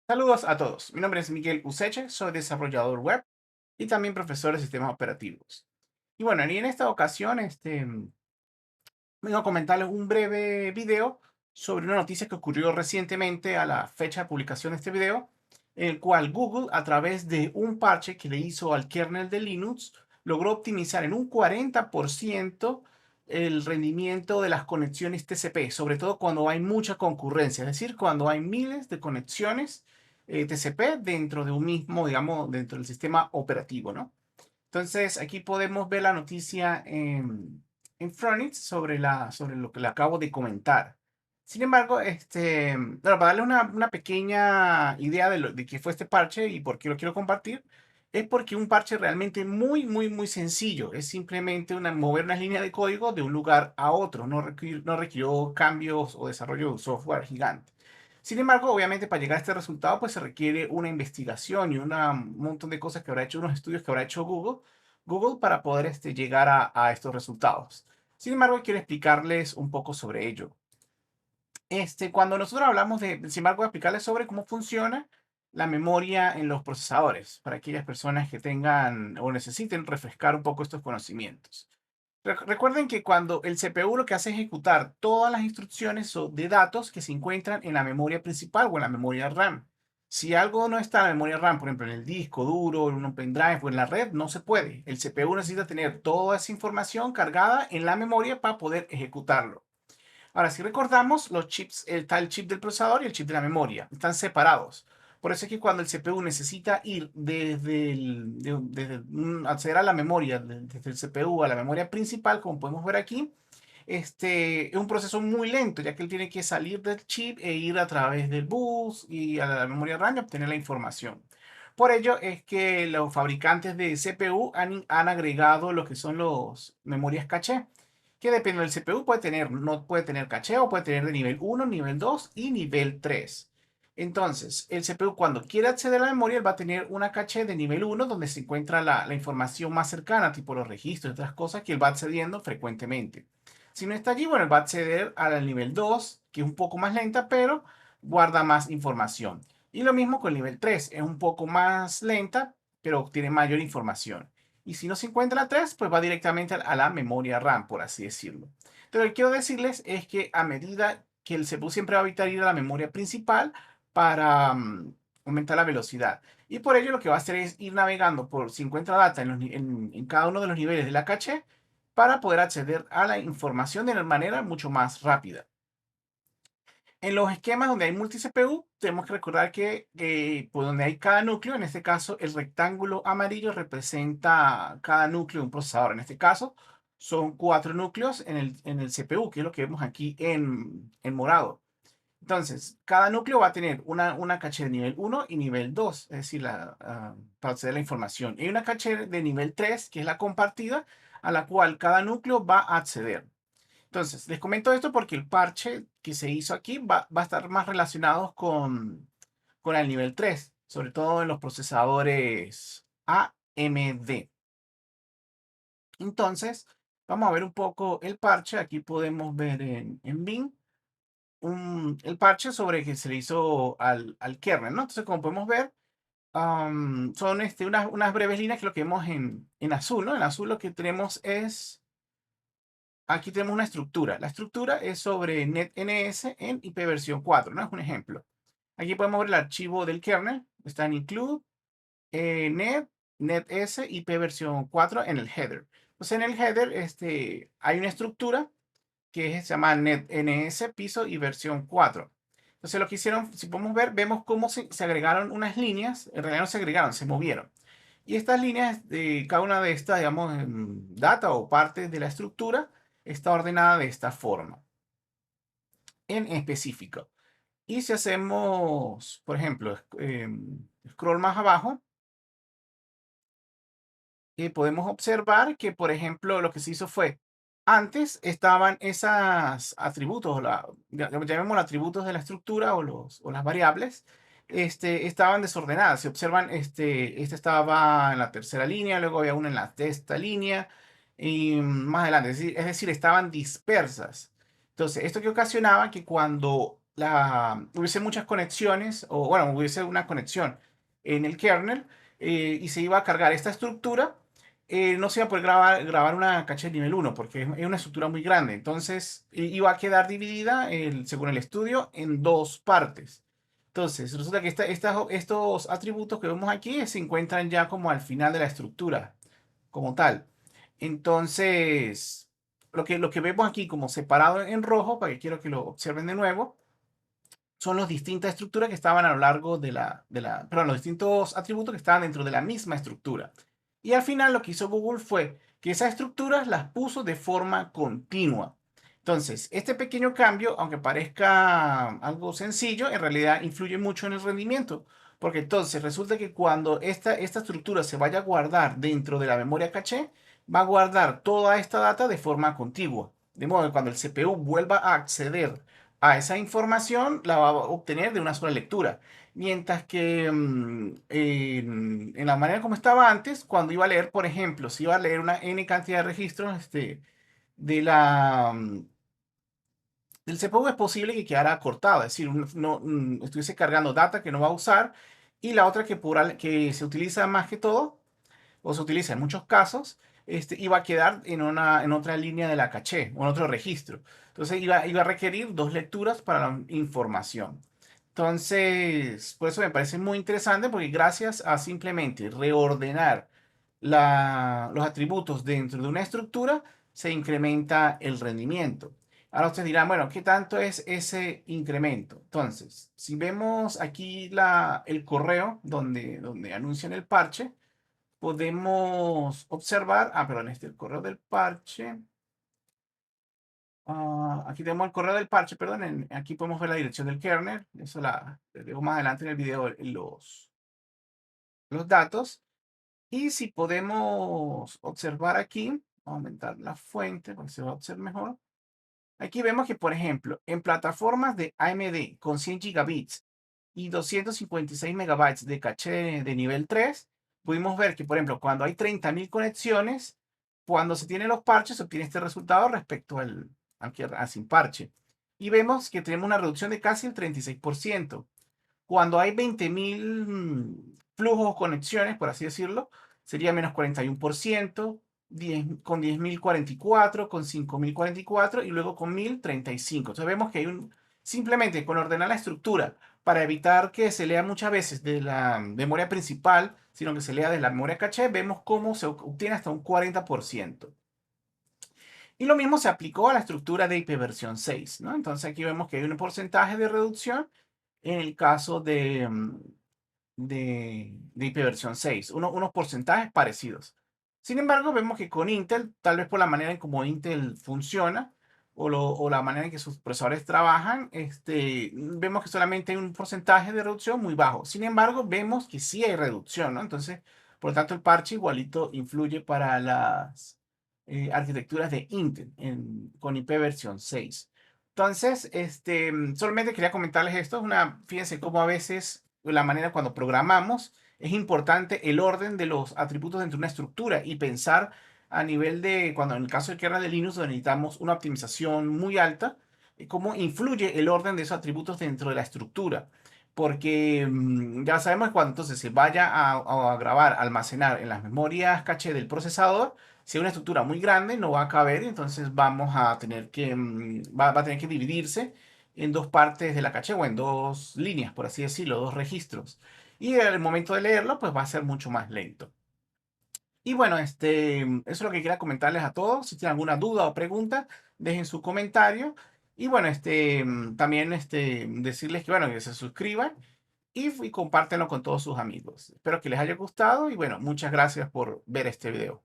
Saludos a todos. Mi nombre es Miguel Useche, soy desarrollador web y también profesor de sistemas operativos. Y bueno, y en esta ocasión vengo a comentarles un breve video sobre una noticia que ocurrió recientemente a la fecha de publicación de este video, en el cual Google, a través de un parche que le hizo al kernel de Linux, logró optimizar en un 40% el rendimiento de las conexiones TCP, sobre todo cuando hay mucha concurrencia, es decir, cuando hay miles de conexiones TCP dentro de un mismo, digamos, dentro del sistema operativo, ¿no? Entonces, aquí podemos ver la noticia en Fronix sobre lo que le acabo de comentar. Sin embargo, bueno, para darle una pequeña idea de qué fue este parche y por qué lo quiero compartir, es porque un parche realmente muy sencillo. Es simplemente mover una línea de código de un lugar a otro. No requirió cambios o desarrollo de un software gigante. Sin embargo, obviamente para llegar a este resultado, pues se requiere una investigación y un montón de cosas que habrá hecho, unos estudios que habrá hecho Google para poder llegar a estos resultados. Sin embargo, quiero explicarles un poco sobre ello. Cuando nosotros hablamos sin embargo, voy a explicarles sobre cómo funciona la memoria en los procesadores, para aquellas personas que tengan o necesiten refrescar un poco estos conocimientos. Recuerden que cuando el CPU lo que hace es ejecutar todas las instrucciones de datos que se encuentran en la memoria principal o en la memoria RAM. Si algo no está en la memoria RAM, por ejemplo, en el disco duro, en un pendrive o en la red, no se puede. El CPU necesita tener toda esa información cargada en la memoria para poder ejecutarlo. Ahora, si recordamos, los chips, está el chip del procesador y el chip de la memoria. Están separados. Por eso es que cuando el CPU necesita ir acceder a la memoria, desde el CPU a la memoria principal, como podemos ver aquí, es un proceso muy lento, ya que él tiene que salir del chip e ir a través del bus y a la memoria RAM y obtener la información. Por ello es que los fabricantes de CPU han agregado lo que son los memorias caché, que depende del CPU no puede tener caché o puede tener de nivel 1, nivel 2 y nivel 3. Entonces, el CPU cuando quiere acceder a la memoria, él va a tener una caché de nivel 1 donde se encuentra la información más cercana, tipo los registros y otras cosas que él va accediendo frecuentemente. Si no está allí, bueno, él va a acceder al nivel 2, que es un poco más lenta, pero guarda más información. Y lo mismo con el nivel 3, es un poco más lenta, pero tiene mayor información. Y si no se encuentra la 3, pues va directamente a la memoria RAM, por así decirlo. Pero lo que quiero decirles es que a medida que el CPU siempre va a evitar ir a la memoria principal para aumentar la velocidad. Y por ello lo que va a hacer es ir navegando por si encuentra data en cada uno de los niveles de la caché para poder acceder a la información de una manera mucho más rápida. En los esquemas donde hay multi-CPU, tenemos que recordar que por donde hay cada núcleo, en este caso el rectángulo amarillo representa cada núcleo de un procesador. En este caso son 4 núcleos en el CPU, que es lo que vemos aquí en morado. Entonces, cada núcleo va a tener una caché de nivel 1 y nivel 2, es decir, para acceder a la información. Y una caché de nivel 3, que es la compartida, a la cual cada núcleo va a acceder. Entonces, les comento esto porque el parche que se hizo aquí va a estar más relacionado con el nivel 3, sobre todo en los procesadores AMD. Entonces, vamos a ver un poco el parche. Aquí podemos ver en Bing el parche sobre que se le hizo al kernel, ¿no? Entonces, como podemos ver, son unas breves líneas que lo que vemos en azul, ¿no? En azul lo que tenemos es, aquí tenemos una estructura. La estructura es sobre NetNS en ipv 4, ¿no? Es un ejemplo. Aquí podemos ver el archivo del kernel. Está en include, NetS, ipv 4 en el header. Entonces, en el header hay una estructura se llama NetNS piso y versión 4. Entonces lo que hicieron, si podemos ver, vemos cómo se agregaron unas líneas, en realidad no se agregaron, se movieron. Y estas líneas, cada una de estas, digamos, data o parte de la estructura, está ordenada de esta forma, en específico. Y si hacemos, por ejemplo, scroll más abajo, podemos observar que, por ejemplo, lo que se hizo fue, antes estaban esos atributos, llamémoslo atributos de la estructura o las variables, estaban desordenadas. Si observan, este estaba en la tercera línea, luego había una en la sexta línea y más adelante. Es decir, estaban dispersas. Entonces, esto que ocasionaba que cuando hubiese muchas conexiones, o bueno, hubiese una conexión en el kernel, y se iba a cargar esta estructura, no se iba a poder grabar una caché de nivel uno porque es una estructura muy grande. Entonces, iba a quedar dividida, según el estudio, en dos partes. Entonces, resulta que estos atributos que vemos aquí se encuentran ya como al final de la estructura, como tal. Entonces, lo que vemos aquí como separado en rojo, para que quiero que lo observen de nuevo, son las distintas estructuras que estaban a lo largo perdón, los distintos atributos que estaban dentro de la misma estructura. Y al final lo que hizo Google fue que esas estructuras las puso de forma continua. Entonces, este pequeño cambio, aunque parezca algo sencillo, en realidad influye mucho en el rendimiento. Porque entonces resulta que cuando esta estructura se vaya a guardar dentro de la memoria caché, va a guardar toda esta data de forma contigua. De modo que cuando el CPU vuelva a acceder a esa información, la va a obtener de una sola lectura. Mientras que en la manera como estaba antes, cuando iba a leer, por ejemplo, si iba a leer una n cantidad de registros de del CPU, es posible que quedara cortado, es decir, no, estuviese cargando data que no va a usar, y la otra que se utiliza más que todo, o se utiliza en muchos casos, iba a quedar en otra línea de la caché o en otro registro. Entonces iba a requerir dos lecturas para la información. Entonces, por eso me parece muy interesante porque gracias a simplemente reordenar los atributos dentro de una estructura, se incrementa el rendimiento. Ahora ustedes dirán, bueno, ¿qué tanto es ese incremento? Entonces, si vemos aquí el correo donde anuncian el parche, podemos observar, perdón, el correo del parche. Aquí tenemos el correo del parche, perdón. Aquí podemos ver la dirección del kernel. Eso les dejo más adelante en el video los datos. Y si podemos observar aquí, vamos a aumentar la fuente para que se va a observar mejor. Aquí vemos que, por ejemplo, en plataformas de AMD con 100 gigabits y 256 megabytes de caché de nivel 3, pudimos ver que, por ejemplo, cuando hay 30.000 conexiones, cuando se tienen los parches, se obtiene este resultado respecto al sin parche. Y vemos que tenemos una reducción de casi el 36%. Cuando hay 20.000 flujos o conexiones, por así decirlo, sería menos 41%, con 10.044, con 5.044 y luego con 1.035. Entonces vemos que simplemente con ordenar la estructura para evitar que se lea muchas veces de la memoria principal, sino que se lea de la memoria caché, vemos cómo se obtiene hasta un 40%. Y lo mismo se aplicó a la estructura de ipv 6, ¿no? Entonces aquí vemos que hay un porcentaje de reducción en el caso de ipv 6, unos porcentajes parecidos. Sin embargo, vemos que con Intel, tal vez por la manera en cómo Intel funciona o la manera en que sus procesadores trabajan, vemos que solamente hay un porcentaje de reducción muy bajo. Sin embargo, vemos que sí hay reducción, ¿no? Entonces, por lo tanto, el parche igualito influye para las arquitecturas de Intel con ipv 6. Entonces, solamente quería comentarles esto. Fíjense cómo a veces la manera cuando programamos es importante el orden de los atributos dentro de una estructura y pensar a nivel de, cuando en el caso del kernel de Linux donde necesitamos una optimización muy alta, cómo influye el orden de esos atributos dentro de la estructura. Porque ya sabemos que cuando entonces se vaya a grabar, almacenar en las memorias caché del procesador, si hay una estructura muy grande, no va a caber, entonces vamos a tener que, va a tener que dividirse en dos partes de la caché o en dos líneas, por así decirlo, dos registros. Y el momento de leerlo, pues va a ser mucho más lento. Y bueno, eso es lo que quería comentarles a todos. Si tienen alguna duda o pregunta, dejen su comentario. Y bueno, también decirles que, bueno, que se suscriban y compártenlo con todos sus amigos. Espero que les haya gustado y bueno, muchas gracias por ver este video.